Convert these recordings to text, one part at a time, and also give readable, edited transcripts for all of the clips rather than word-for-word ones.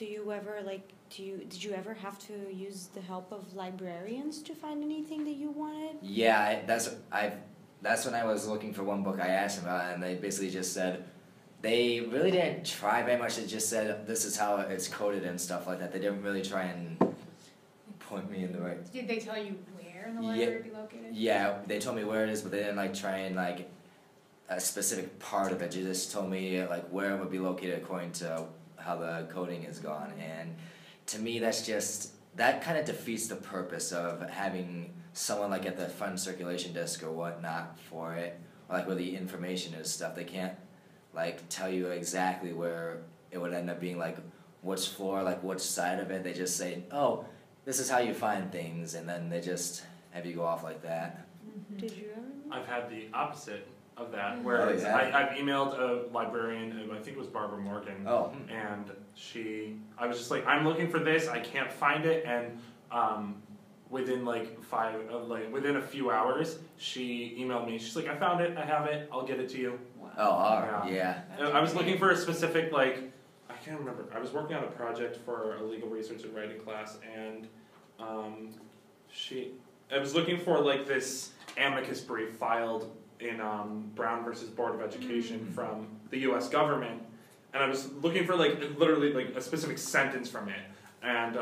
do you ever did you ever have to use the help of librarians to find anything that you wanted? Yeah, that's when I was looking for one book I asked them about, and they basically just said they really didn't try very much. They just said this is how it's coded and stuff like that. They didn't really try and point me in the right. Did they tell you where in the library to be located? Yeah, they told me where it is, but they didn't try and a specific part of it. They just told me where it would be located according to how the coding is gone. And to me, that kind of defeats the purpose of having someone at the front circulation desk or whatnot for it, or where the information is stuff. They can't tell you exactly where it would end up being, which floor, which side of it. They just say, oh, this is how you find things, and then they just have you go off like that. Mm-hmm. Did you ever? I've had the opposite of that, where I've emailed a librarian, I think it was Barbara Morgan, and I was just I'm looking for this, I can't find it, and within within a few hours, she emailed me. She's like, I found it, I have it, I'll get it to you. Wow. Yeah. I was looking for a specific I can't remember. I was working on a project for a legal research and writing class, and I was looking for this amicus brief filed in Brown versus Board of Education from the U.S. government, and I was looking for literally a specific sentence from it, and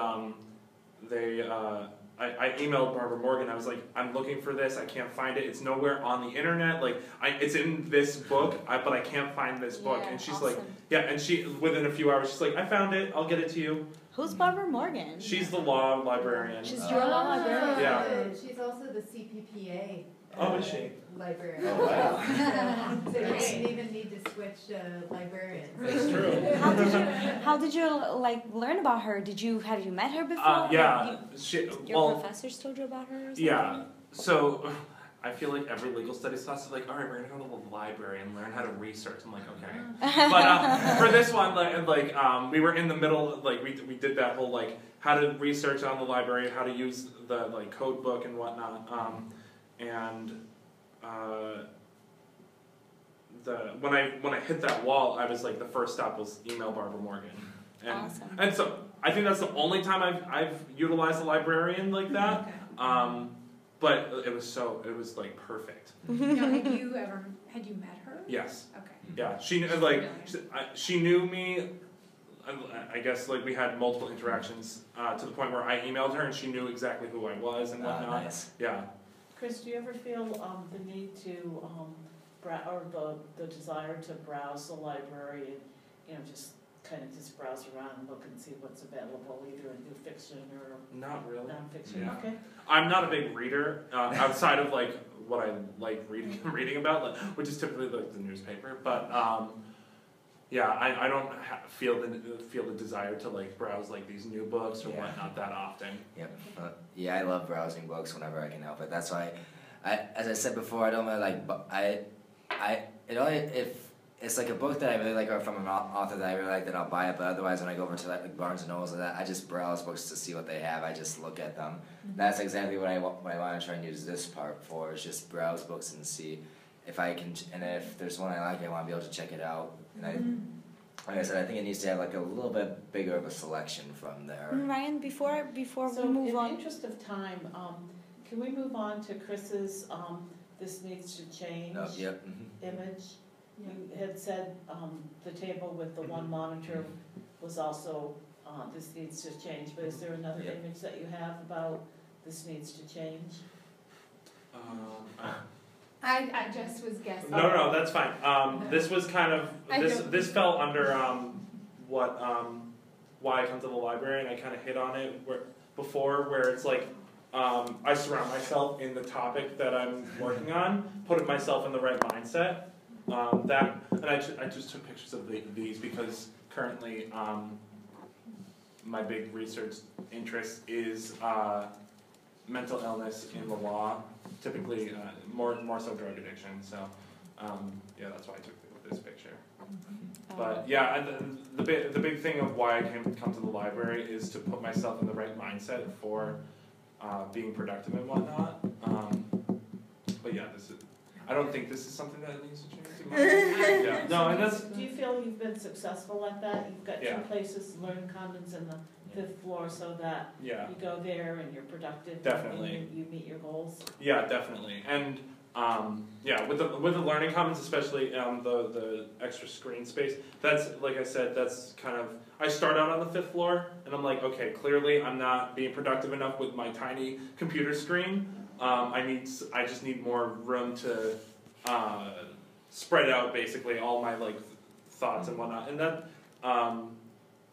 I emailed Barbara Morgan. I was like, I'm looking for this. I can't find it. It's nowhere on the internet. It's in this book, but I can't find this book. And she's awesome. and she within a few hours, she's like, I found it. I'll get it to you. Who's Barbara Morgan? She's the law librarian. She's your law librarian. Yeah. She's also the CPPA. Is she? Librarian. Oh, wow. So you didn't even need to switch librarians. That's true. How did you learn about her? Have you met her before? Yeah. Your professors told you about her or something? Yeah. So I feel like every legal studies class is all right, we're gonna go to the library and learn how to research. I'm like, okay. But for this one, we were in the middle. We did that whole how to research on the library, how to use the code book and whatnot. When I hit that wall, I was the first stop was email Barbara Morgan. And, awesome. And so I think that's the only time I've utilized a librarian like that. Okay. But it was perfect. Now, had you met her? Yes. Okay. Yeah, she knew me. I guess we had multiple interactions to the point where I emailed her and she knew exactly who I was and whatnot. Nice. Yeah. Chris, do you ever feel the need to or the desire to browse the library and just browse around and look and see what's available, either in new fiction or Not really. nonfiction? Yeah. Okay. I'm not a big reader outside of what I like reading about, which is typically the newspaper. But yeah, I don't feel the desire to browse these new books or whatnot that often. Yep. Yeah, I love browsing books whenever I can help it. That's why, as I said before, I don't really if it's a book that I really like or from an author that I really like, then I'll buy it. But otherwise, when I go over to Barnes and Nobles I just browse books to see what they have. I just look at them. That's exactly what I want to try and use this part for, is just browse books and see if I can, and if there's one I like, I want to be able to check it out. And like I said, I think it needs to have a little bit bigger of a selection from there. Ryan, before So we move on. in the interest of time, can we move on to Chris's this needs to change Yep. image? You had said the table with the one monitor was also this needs to change, but is there another image that you have about this needs to change? I just was guessing. No, that's fine. This was kind of this fell under why I come to the library, and I kind of hit on it where it's I surround myself in the topic that I'm working on, put myself in the right mindset. I just took pictures of these because currently my big research interest is mental illness in the law, typically more so drug addiction. So yeah, that's why I took this picture. But yeah, the big thing of why I come to the library is to put myself in the right mindset for being productive and whatnot. But yeah, this is. I don't think this is something that needs to change too much. Yeah, no, and that's, Do you feel you've been successful at that? You've got Yeah. two places, learning commons and the fifth floor, so that yeah, you go there and you're productive. Definitely. And you meet your goals. yeah, definitely. And, yeah, with the learning commons, especially, the extra screen space, that's, like I said, that's kind of, I start out on the 5th floor, and I'm like, okay, clearly I'm not being productive enough with my tiny computer screen. I just need more room to spread out basically all my like thoughts and whatnot. And that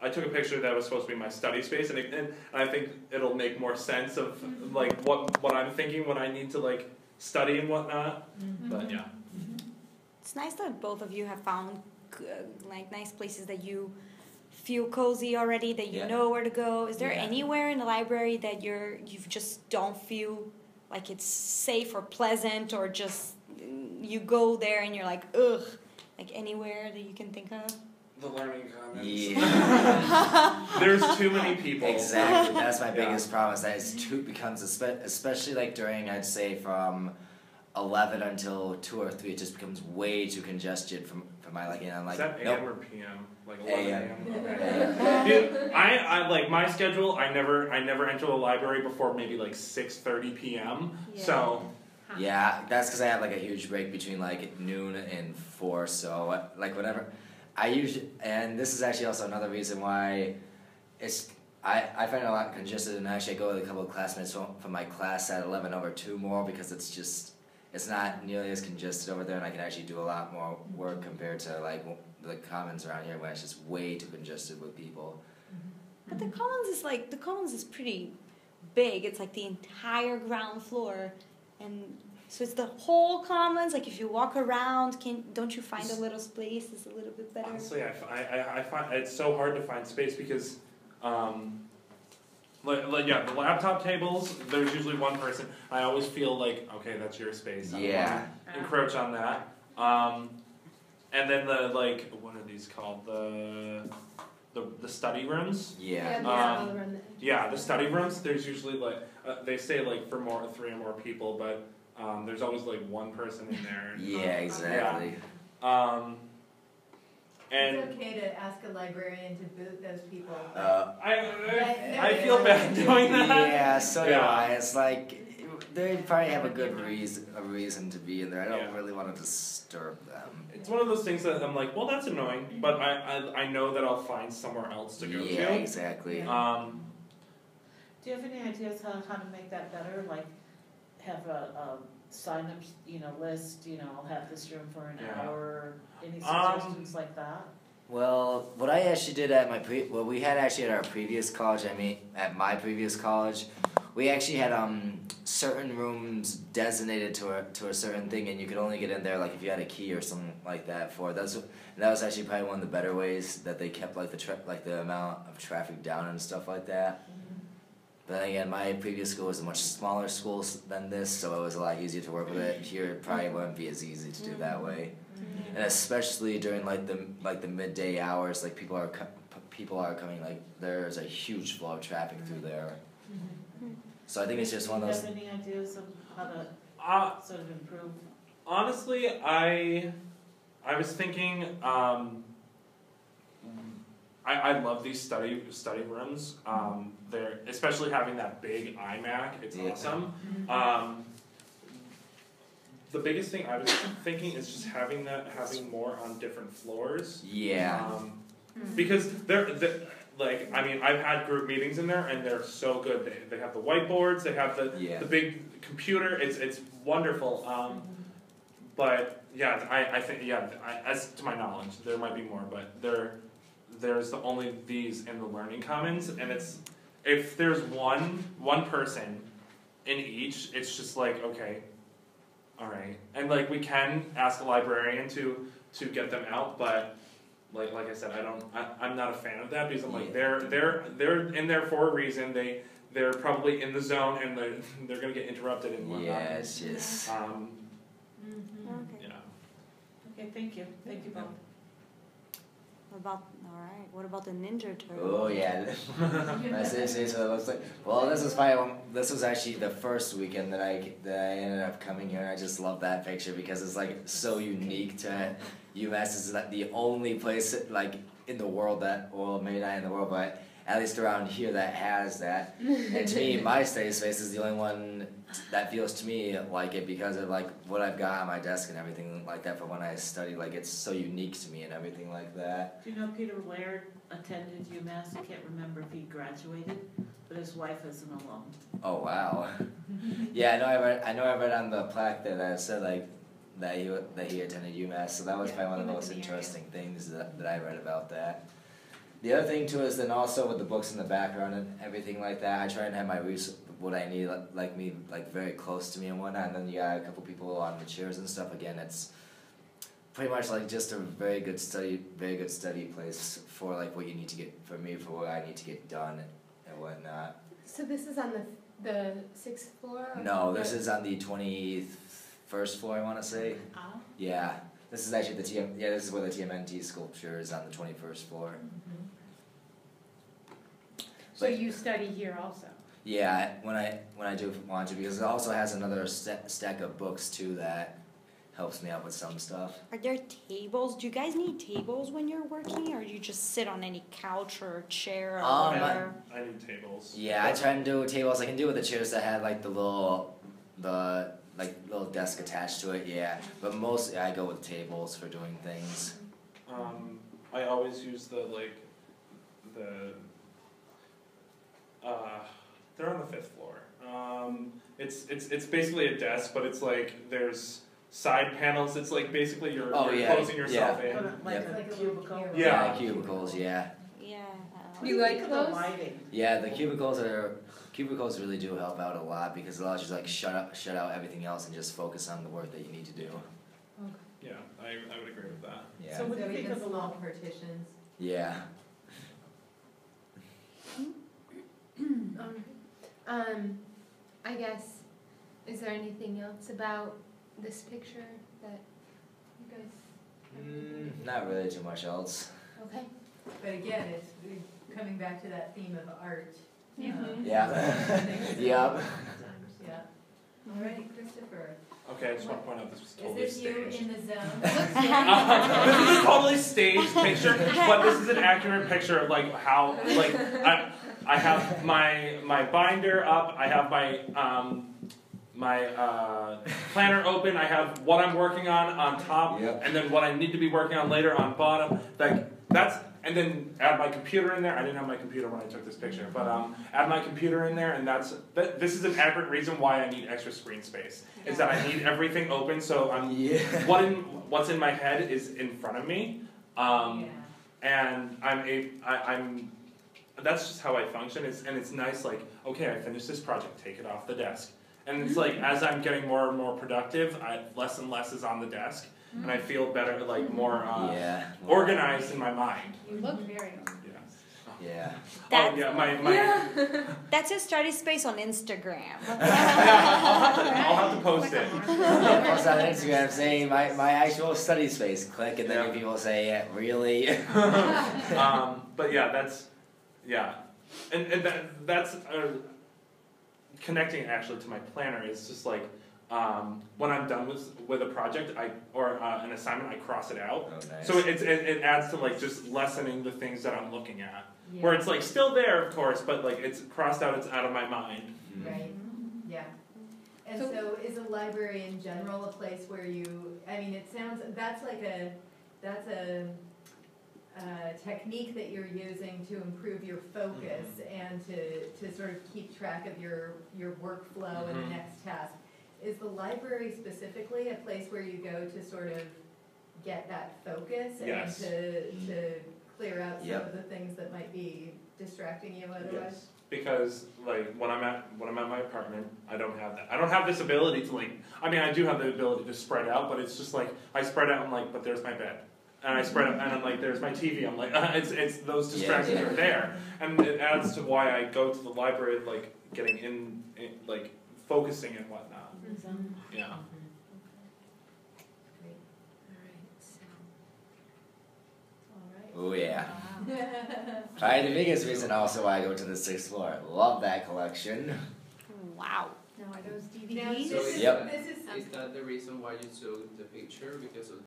I took a picture that was supposed to be my study space, and I think it'll make more sense of like what I'm thinking when I need to like study and whatnot. But yeah, It's nice that both of you have found like nice places that you feel cozy already, that you Yeah. know where to go. Is there Yeah. anywhere in the library that you just don't feel like it's safe or pleasant, or just you go there and you're like, ugh, like anywhere that you can think of? the learning commons. Yeah. There's too many people. Exactly. That's my Yeah. biggest problem. Is that becomes especially like during, I'd say, from 11 until 2 or 3, it just becomes way too congested for my liking. I'm like, Is that nope. AM or PM? Like 11 AM. AM. Dude, I like my schedule. I never enter the library before maybe like 6:30 p.m. Yeah. So Yeah, that's because I have like a huge break between like noon and 4. So like whenever I usually, and this is actually also another reason why I find it a lot congested, and actually I go with a couple of classmates from my class at 11 over 2 more, because it's not nearly as congested over there, and I can actually do a lot more work compared to like the commons around here, where it's just way too congested with people. But the Commons is pretty big. It's like the entire ground floor, and so it's the whole Commons. Like if you walk around, don't you find a little space is a little bit better? honestly, I find it's so hard to find space because, the laptop tables. There's usually one person. I always feel like, okay, that's your space. I don't Yeah. wanna encroach on that. And then what are these called? The study rooms. Yeah. Yeah, the study rooms. There's usually they say for 3 or more people, but there's always one person in there. Yeah, exactly. And It's okay to ask a librarian to boot those people. I feel bad doing that. Yeah, so do Yeah. I. It's like they probably have a good reason to be in there. I don't Yeah. really want to disturb them. It's one of those things that I'm like, well, that's annoying, but I know that I'll find somewhere else to go Yeah, to. exactly. Yeah. Do you have any ideas how to make that better? Like have a sign up, list, I'll have this room for an Yeah. hour. Any suggestions like that? Well, what I actually did at we had actually at our previous college. At my previous college, we actually had certain rooms designated to a certain thing, and you could only get in there if you had a key or something like that for it. That was actually probably one of the better ways that they kept the amount of traffic down and stuff like that. But again, my previous school was a much smaller school than this, so it was a lot easier to work with it. Here, it probably wouldn't be as easy to do that way, and especially during the midday hours, people are coming. There's a huge flow of traffic through there. So I think it's just one of those. Do you have any ideas of how to sort of improve? Honestly, I was thinking. I love these study rooms. They're especially having that big iMac. It's Yeah. awesome. The biggest thing I was thinking is just having more on different floors. Yeah. Because I've had group meetings in there, and they're so good. They have the whiteboards. They have the big computer. It's wonderful. But yeah, I think as to my knowledge, there might be more, but there's only these in the learning commons, and if there's one person in each, it's just okay, all right, and we can ask a librarian to get them out, but like I said, I'm not a fan of that, because I'm they're in there for a reason. They're probably in the zone, and they're gonna get interrupted and whatnot. Yes. Yes. Okay. Yeah. Okay, thank you both. What about the Ninja Turtles? Oh yeah, my safe space. What it looks like. Well, this was actually the first weekend that I ended up coming here. And I just love that picture because it's like so unique to UMass. It's like the only place like in the world that, well, maybe not in the world, but at least around here that has that. And to me, my study space is the only one that feels to me like it because of like what I've got on my desk and everything like that for when I study. Like it's so unique to me and everything like that. Do you know Peter Laird attended UMass? I can't remember if he graduated, but his wife is an alum. Oh wow. Yeah, I know I read on the plaque that said like that he attended UMass. So that was probably one of the most interesting things that I read about that. The other thing too is then also with the books in the background and everything like that, I try and have my what I need like very close to me and whatnot. And then you got a couple people on the chairs and stuff. Again, it's pretty much like just a very good study place for like what you need to get for what I need to get done and whatnot. So this is on the 6th floor? No, this is on the 21st floor. I want to say. Oh. Yeah, this is actually this is where the TMNT sculpture is on the 21st floor. So you study here also? Yeah, when I do want to, because it also has another stack of books too that helps me out with some stuff. Are there tables? Do you guys need tables when you're working, or do you just sit on any couch or chair or whatever? I need tables. Yeah, I try and do tables. I can do with the chairs that have like the little desk attached to it. Yeah, but mostly I go with tables for doing things. I always use they're on the 5th floor. It's basically a desk, but it's like there's side panels. It's like basically you're closing yourself in. Like a cubicle. Yeah, cubicles. Yeah. Yeah. You like those? Yeah, the cubicles really do help out a lot because it allows you to like shut out everything else and just focus on the work that you need to do. Okay. Yeah, I would agree with that. Yeah. So what do you think even of the small law? partitions. Yeah. I guess, is there anything else about this picture that you guys? Not really too much else. Okay. But again, it's coming back to that theme of art. Yeah. Yep. Yeah. All right, Christopher. Okay, I just want to point out this was Is totally this you staged. in the zone? This is a totally staged picture, but this is an accurate picture of like how I have my binder up. I have my planner open. I have what I'm working on top, and then what I need to be working on later on bottom. And then add my computer in there. I didn't have my computer when I took this picture, but add my computer in there, and this is an accurate reason why I need extra screen space. Is that I need everything open, so what's in my head is in front of me, and I'm that's just how I function. And it's nice. Like, okay, I finished this project, take it off the desk, and it's like as I'm getting more and more productive, less and less is on the desk. And I feel better, like more organized in my mind. You look very Yeah. That's your study space on Instagram. I'll have to post it. Post on Instagram saying my actual study space. Click, and then people say, really? But yeah, that's connecting actually to my planner is just like. When I'm done with a project or an assignment, I cross it out. Oh, nice. So it adds to like just lessening the things that I'm looking at. Yeah. Where it's like still there, of course, but like it's crossed out. It's out of my mind. Right. Yeah. And so is a library in general a place where you? I mean, it sounds that's a technique that you're using to improve your focus and to sort of keep track of your workflow and the next task. Is the library specifically a place where you go to sort of get that focus and to clear out some of the things that might be distracting you otherwise? Yes. Because like when I'm at my apartment, I don't have that. I don't have this ability to like. I mean, I do have the ability to spread out, but it's just like I spread out. I'm like, but there's my bed, and I spread out, and I'm like, there's my TV. I'm like, it's those distractions are there, and it adds to why I go to the library, like getting in like focusing and whatnot. Yeah. Great. All right. So. All right. Oh yeah. Wow. Probably the biggest reason also why I go to the 6th floor. Love that collection. Wow. Now, are those Now, DVDs? this is, Yep. this is Is that the reason why you took the picture? Because of